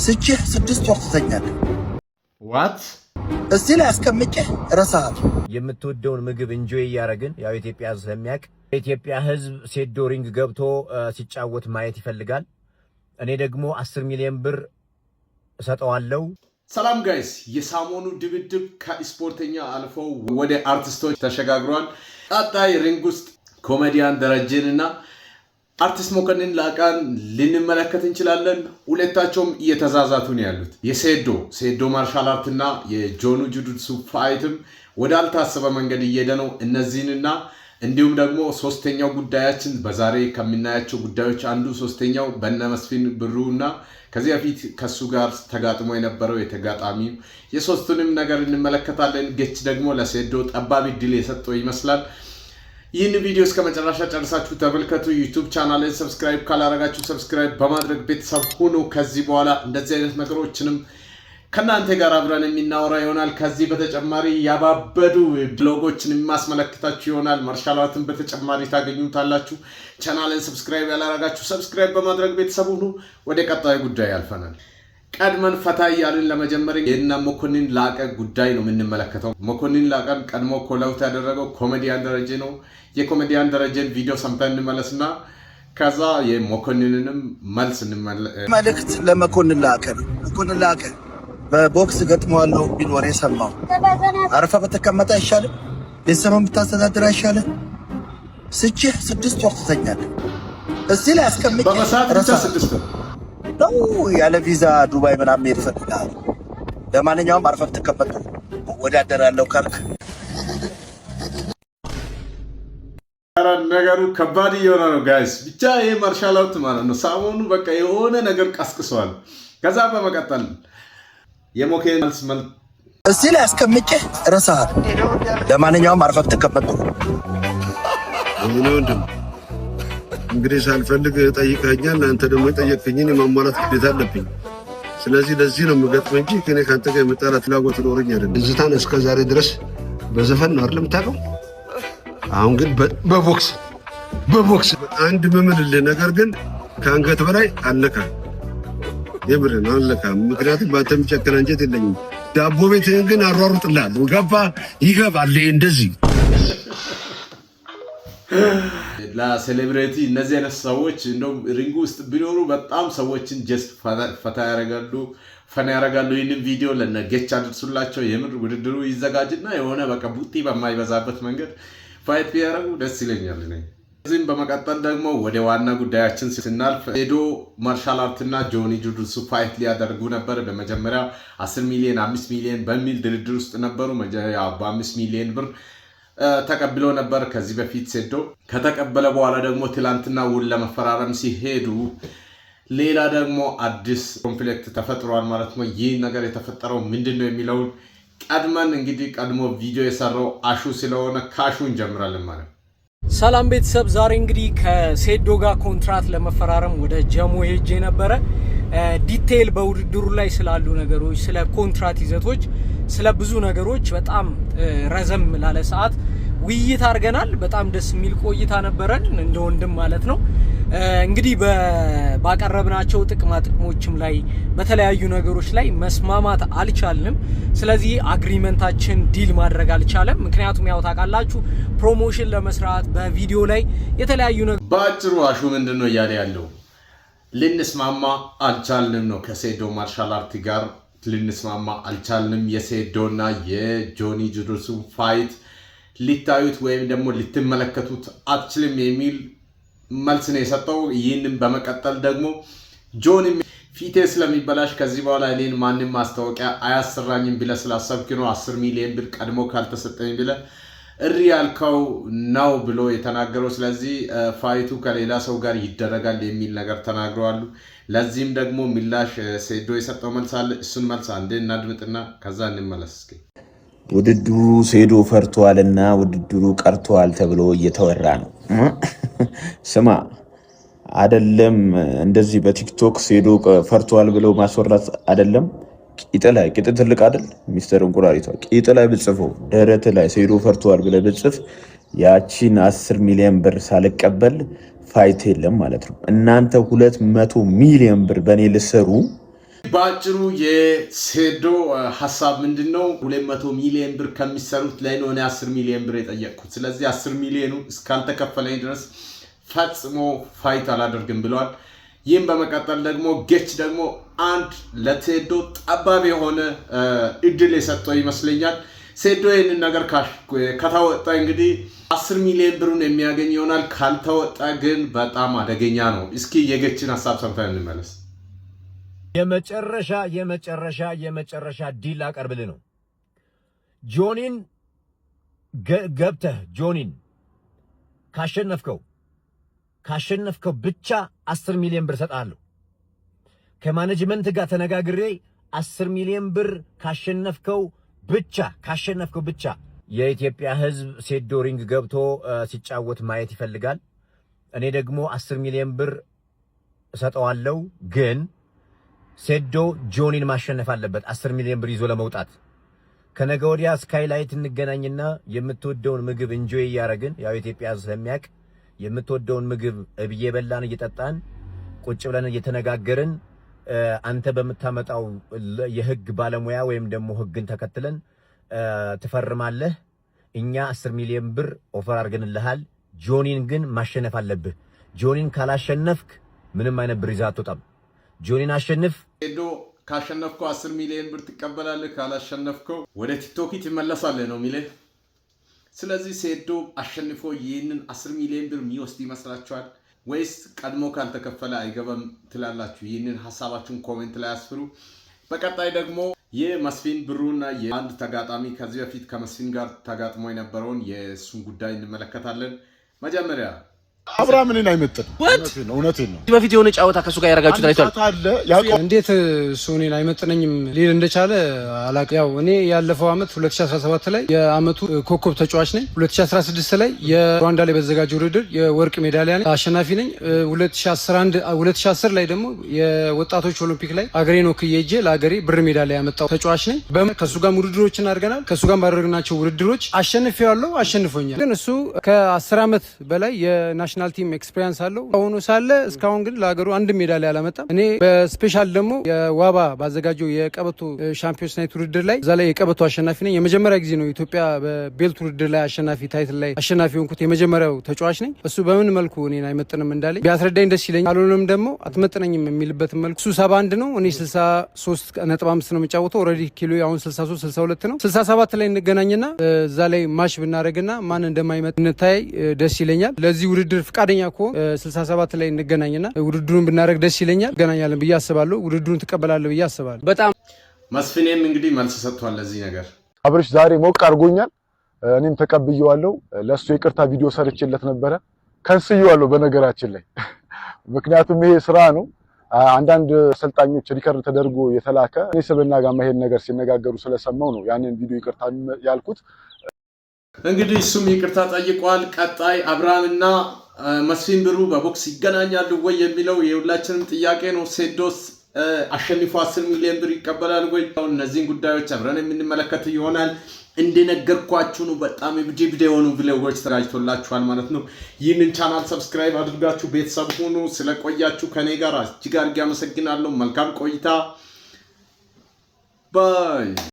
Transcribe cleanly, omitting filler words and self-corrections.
ስጭህ 6 ወር ትተኛለህ። ዋት እዚህ ላይ አስቀምጬ ረሳሃል። የምትወደውን ምግብ እንጆይ ያረግን ያው ኢትዮጵያ ህዝብ ስለሚያውቅ የኢትዮጵያ ህዝብ ሴዶ ሪንግ ገብቶ ሲጫወት ማየት ይፈልጋል። እኔ ደግሞ 10 ሚሊዮን ብር እሰጠዋለሁ። ሰላም ጋይስ፣ የሳሞኑ ድብድብ ከስፖርተኛ አልፎ ወደ አርቲስቶች ተሸጋግሯል። ቀጣይ ሪንግ ውስጥ ኮሜዲያን ደረጀንና አርቲስት መኮንን ላቃን ልንመለከት እንችላለን። ሁለታቸውም እየተዛዛቱ ነው ያሉት። የሴዶ ማርሻል አርትና የጆኑ ጁዱትሱ ፋይትም ወዳልታሰበ መንገድ እየሄደ ነው። እነዚህንና እንዲሁም ደግሞ ሶስተኛው ጉዳያችን በዛሬ ከምናያቸው ጉዳዮች አንዱ ሶስተኛው በነመስፍን ብሩና ከዚህ በፊት ከሱ ጋር ተጋጥሞ የነበረው የተጋጣሚ የሶስቱንም ነገር እንመለከታለን። ገች ደግሞ ለሴዶ ጠባብ ድል የሰጠው ይመስላል። ይህን ቪዲዮ እስከ መጨረሻ ጨርሳችሁ ተመልከቱ። ዩቲዩብ ቻናልን ሰብስክራይብ ካላረጋችሁ ሰብስክራይብ በማድረግ ቤተሰብ ሁኑ። ከዚህ በኋላ እንደዚህ አይነት ነገሮችንም ከናንተ ጋር አብረን የሚናወራ ይሆናል። ከዚህ በተጨማሪ ያባበዱ ብሎጎችን የሚያስመለክታችሁ ይሆናል። ማርሻል አርትን በተጨማሪ ታገኙታላችሁ። ቻናልን ሰብስክራይብ ያላረጋችሁ ሰብስክራይብ በማድረግ ቤተሰብ ሁኑ። ወደ ቀጣዩ ጉዳይ ያልፈናል። ቀድመን ፈታ ያልን ለመጀመር የእነ መኮንን ላቀ ጉዳይ ነው የምንመለከተው። መኮንን ላቀን ቀድሞ ኮላውት ያደረገው ኮሜዲያን ደረጀ ነው። የኮሜዲያን ደረጀን ቪዲዮ ሰምተን እንመለስና ከዛ የመኮንንንም መልስ መልእክት ለመኮንን ላቀ ነው። መኮንን ላቀ በቦክስ ገጥመዋለሁ ቢል ወሬ ሰማሁ። አረፈ በተቀመጠ አይሻልም? ቤተሰብን ብታስተዳድር አይሻልም? ስጭህ 6 ወር ትተኛለህ። እዚህ ላይ አስቀምጬ በመሳት 6 ወር ነው ያለ ቪዛ ዱባይ ምናምን ሄድ ፈልጋለሁ። ለማንኛውም አርፈህ ተቀመጥ። ወዳደር ያለው ካልክ ነገሩ ከባድ እየሆነ ነው ጋይስ። ብቻ ይሄ ማርሻል አርት ማለት ነው ሰሞኑ በቃ የሆነ ነገር ቀስቅሷል። ከዛ በመቀጠል የሞኬን መልስ እዚህ ላይ አስቀምጬ ረሳሃል። ለማንኛውም አርፈህ ተቀመጥ። እንግዲህ ሳልፈልግ ጠይቀኛል። አንተ ደግሞ የጠየቅኝን የማሟላት ግዴታ አለብኝ። ስለዚህ ለዚህ ነው የምገጥመው እንጂ ከኔ ካንተ ጋር የመጣላት ፍላጎት ኖረኝ አይደለም። እዝታን እስከ ዛሬ ድረስ በዘፈን ነው አይደል የምታውቀው? አሁን ግን በቦክስ አንድ ምምልልህ ነገር ግን ከአንገት በላይ አልነካም። የምርን አልነካም። ምክንያቱም በአንተ የሚጨክን አንጀት የለኝም። ዳቦ ቤትህን ግን አሯሩጥልሃለሁ። ይገባል እንደዚህ ለሴሌብሪቲ እነዚህ አይነት ሰዎች እንደው ሪንግ ውስጥ ቢኖሩ በጣም ሰዎችን ጀስት ፈታ ያረጋሉ። ይህንን ቪዲዮ ለነገች አድርሱላቸው። የምር ውድድሩ ይዘጋጅና የሆነ በቃ ቡጢ በማይበዛበት መንገድ ፋይት ቢያረጉ ደስ ይለኛል። እዚህም በመቀጠል ደግሞ ወደ ዋና ጉዳያችን ስናልፍ ሴዶ ማርሻል አርትና ጆኒ ጁዱትሱ ፋይት ሊያደርጉ ነበር። በመጀመሪያ 10 ሚሊዮን 5 ሚሊዮን በሚል ድርድር ውስጥ ነበሩ። በ5 ሚሊዮን ብር ተቀብሎ ነበር ከዚህ በፊት ሴዶ። ከተቀበለ በኋላ ደግሞ ትላንትና ውል ለመፈራረም ሲሄዱ ሌላ ደግሞ አዲስ ኮንፍሊክት ተፈጥሯል ማለት ነው። ይህ ነገር የተፈጠረው ምንድነው የሚለውን ቀድሞ ቪዲዮ የሰራው አሹ ስለሆነ ካሹ እንጀምራለን ማለት ነው። ሰላም ቤተሰብ፣ ዛሬ እንግዲህ ከሴዶ ጋር ኮንትራት ለመፈራረም ወደ ጀሞ ሄጄ ነበረ። ዲቴይል በውድድሩ ላይ ስላሉ ነገሮች፣ ስለ ኮንትራት ይዘቶች፣ ስለ ብዙ ነገሮች በጣም ረዘም ላለ ሰዓት ውይይት አድርገናል። በጣም ደስ የሚል ቆይታ ነበረን እንደ ወንድም ማለት ነው። እንግዲህ ባቀረብናቸው ጥቅሞችም ላይ በተለያዩ ነገሮች ላይ መስማማት አልቻልንም። ስለዚህ አግሪመንታችን ዲል ማድረግ አልቻለም። ምክንያቱም ያው ታውቃላችሁ ፕሮሞሽን ለመስራት በቪዲዮ ላይ የተለያዩ ነገር ባጭሩ አሹ ምንድነው እያለ ያለው ልንስማማ አልቻልንም ነው። ከሴዶ ማርሻል አርት ጋር ልንስማማ አልቻልንም። የሴዶና የጆኒ ጁዱትሱ ፋይት ሊታዩት ወይም ደግሞ ልትመለከቱት አትችልም የሚል መልስ ነው የሰጠው። ይህንን በመቀጠል ደግሞ ጆኒ ፊቴ ስለሚበላሽ ከዚህ በኋላ እኔን ማንም ማስታወቂያ አያሰራኝም ብለህ ስላሰብክ ነው 10 ሚሊዮን ብር ቀድሞ ካልተሰጠኝ ብለህ እሪ ያልከው ነው ብሎ የተናገረው። ስለዚህ ፋይቱ ከሌላ ሰው ጋር ይደረጋል የሚል ነገር ተናግረዋል። ለዚህም ደግሞ ምላሽ ሴዶ የሰጠው መልስ አለ። እሱን መልስ አንዴ እናድምጥና ከዛ እንመለስ። እስኪ ውድድሩ ሴዶ ፈርቷልና ውድድሩ ቀርቷል ተብሎ እየተወራ ነው። ስማ አይደለም እንደዚህ በቲክቶክ ሴዶ ፈርቷል ብለው ማስወራት አይደለም። ቂጥ ትልቅ አይደል? ሚስተር እንቁራሪቷ ቂጥ ላይ ብጽፈው ደረት ላይ ሴዶ ፈርቷል ብለህ ብጽፍ ያቺን 10 ሚሊዮን ብር ሳልቀበል ፋይት የለም ማለት ነው። እናንተ 200 ሚሊዮን ብር በኔ ልሰሩ ባጭሩ የሴዶ ሐሳብ ምንድነው? 200 ሚሊዮን ብር ከሚሰሩት ላይ ነው 10 ሚሊዮን ብር የጠየቅኩት። ስለዚህ 10 ሚሊዮኑ እስካልተከፈለኝ ድረስ ፈጽሞ ፋይት አላደርግም ብለዋል። ይህም በመቀጠል ደግሞ ጌች ደግሞ አንድ ለሴዶ ጠባብ የሆነ እድል የሰጠው ይመስለኛል። ሴዶ ይህንን ነገር ከተወጣ እንግዲህ 10 ሚሊዮን ብሩን የሚያገኝ ይሆናል። ካልተወጣ ግን በጣም አደገኛ ነው። እስኪ የጌችን ሐሳብ ሰምተን እንመለስ። የመጨረሻ ዲል አቀርብልህ ነው። ጆኒን ገብተህ ጆኒን ካሸነፍከው ብቻ 10 ሚሊዮን ብር ሰጣለሁ። ከማኔጅመንት ጋር ተነጋግሬ 10 ሚሊዮን ብር ካሸነፍከው ብቻ የኢትዮጵያ ሕዝብ ሴዶ ሪንግ ገብቶ ሲጫወት ማየት ይፈልጋል። እኔ ደግሞ 10 ሚሊዮን ብር እሰጠዋለሁ። ግን ሴዶ ጆኒን ማሸነፍ አለበት 10 ሚሊዮን ብር ይዞ ለመውጣት። ከነገ ወዲያ ስካይላይት እንገናኝና የምትወደውን ምግብ እንጆይ እያረግን ያው ኢትዮጵያ ሕዝብ ስለሚያውቅ የምትወደውን ምግብ እየበላን እየጠጣን ቁጭ ብለን እየተነጋገርን አንተ በመታመጣው የህግ ባለሙያ ወይም ደግሞ ህግን ተከትለን ትፈርማለህ። እኛ 10 ሚሊዮን ብር ኦፈር አድርገንልሃል። ጆኒን ግን ማሸነፍ አለብህ። ጆኒን ካላሸነፍክ ምንም አይነት ብር ይዘህ አትወጣም። ጆኒን አሸንፍ። ሴዶ ካሸነፍከው 10 ሚሊዮን ብር ትቀበላለህ። ካላሸነፍከው ወደ ቲክቶክ ትመለሳለህ ነው የሚልህ። ስለዚህ ሴዶ አሸንፎ ይህንን 10 ሚሊዮን ብር የሚወስድ ይመስላችኋል ወይስ ቀድሞ ካልተከፈለ አይገባም ትላላችሁ? ይህንን ሐሳባችሁን ኮሜንት ላይ አስፍሩ። በቀጣይ ደግሞ የመስፍን ብሩና የአንድ ተጋጣሚ ከዚህ በፊት ከመስፍን ጋር ተጋጥሞ የነበረውን የእሱን ጉዳይ እንመለከታለን። መጀመሪያ አብርሃም እኔን አይመጥንም። እውነቴን ነው። በፊት የሆነ ጫወታ ከሱ ጋር ያረጋችሁት አይቷል። እንዴት እሱ እኔን አይመጥነኝም ሊል እንደቻለ አላውቅም። ያው እኔ ያለፈው አመት 2017 ላይ የአመቱ ኮከብ ተጫዋች ነኝ። 2016 ላይ የሩዋንዳ ላይ በተዘጋጀ ውድድር የወርቅ ሜዳሊያ አሸናፊ ነኝ። 2010 ላይ ደግሞ የወጣቶች ኦሎምፒክ ላይ አገሬን ወክዬ ሄጄ ለአገሬ ብር ሜዳሊያ ያመጣው ተጫዋች ነኝ። ከሱ ጋር ውድድሮችን አድርገናል። ከሱ ጋር ባደረግናቸው ውድድሮች አሸንፌዋለሁ፣ አሸንፎኛል። ግን እሱ ከ10 አመት በላይ የናሽናል ቲም ኤክስፒሪየንስ አለው ሆኖ ሳለ እስካሁን ግን ለሀገሩ አንድ ሜዳሊያ አላመጣም። እኔ በስፔሻል ደግሞ የዋባ ባዘጋጀው የቀበቶ ሻምፒዮንስ ናይት ውድድር ላይ እዛ ላይ የቀበቶ አሸናፊ ነኝ። የመጀመሪያ ጊዜ ነው ኢትዮጵያ በቤልት ውድድር ላይ አሸናፊ ታይትል ላይ አሸናፊ ሆንኩት። የመጀመሪያው ተጫዋች ነኝ። እሱ በምን መልኩ እኔን አይመጥንም እንዳለኝ ቢያስረዳኝ ደስ ይለኛል። ካልሆነም ደግሞ አትመጥነኝም የሚልበትን መልኩ እሱ 71 ነው፣ እኔ 63.5 ነው የምጫወተው። ኦልሬዲ ኪሎ አሁን 63 62 ነው። 67 ላይ እንገናኝና እዛ ላይ ማሽ ብናደርግና ማን እንደማይመጥ እንታይ ደስ ይለኛል። ለዚህ ውድድር ፍቃደኛ ከሆንክ 67 ላይ እንገናኝና ውድድሩን ብናደርግ ደስ ይለኛል። እንገናኛለን ብዬ አስባለሁ። ውድድሩን ትቀበላለህ ብዬ አስባለሁ። በጣም መስፍኔም እንግዲህ መልስ ሰጥቷል ለዚህ ነገር። አብርሽ ዛሬ ሞቅ አድርጎኛል። እኔም ተቀብየዋለሁ። ለሱ የቅርታ ቪዲዮ ሰርቼለት ነበረ። ከንስየዋለሁ በነገራችን ላይ ምክንያቱም ይሄ ስራ ነው። አንዳንድ አሰልጣኞች ሪከርድ ተደርጎ የተላከ እኔ ስብና ጋር መሄድ ነገር ሲነጋገሩ ስለሰማው ነው ያንን ቪዲዮ ይቅርታ ያልኩት። እንግዲህ እሱም ይቅርታ ጠይቋል። ቀጣይ አብርሃምና መስፍን ብሩ በቦክስ ይገናኛሉ ወይ የሚለው የሁላችንም ጥያቄ ነው። ሴዶስ አሸንፎ 10 ሚሊዮን ብር ይቀበላል ወይ? እነዚህን ጉዳዮች አብረን የምንመለከት ይሆናል። እንደነገርኳችሁ ነው በጣም የቪዲዮ የሆኑ ቪዲዮዎች ተዘጋጅቶላችኋል ማለት ነው። ይህንን ቻናል ሰብስክራይብ አድርጋችሁ ቤተሰብ ሁኑ። ስለቆያችሁ ከኔ ጋር እጅግ አድርጌ አመሰግናለሁ። መልካም ቆይታ ባይ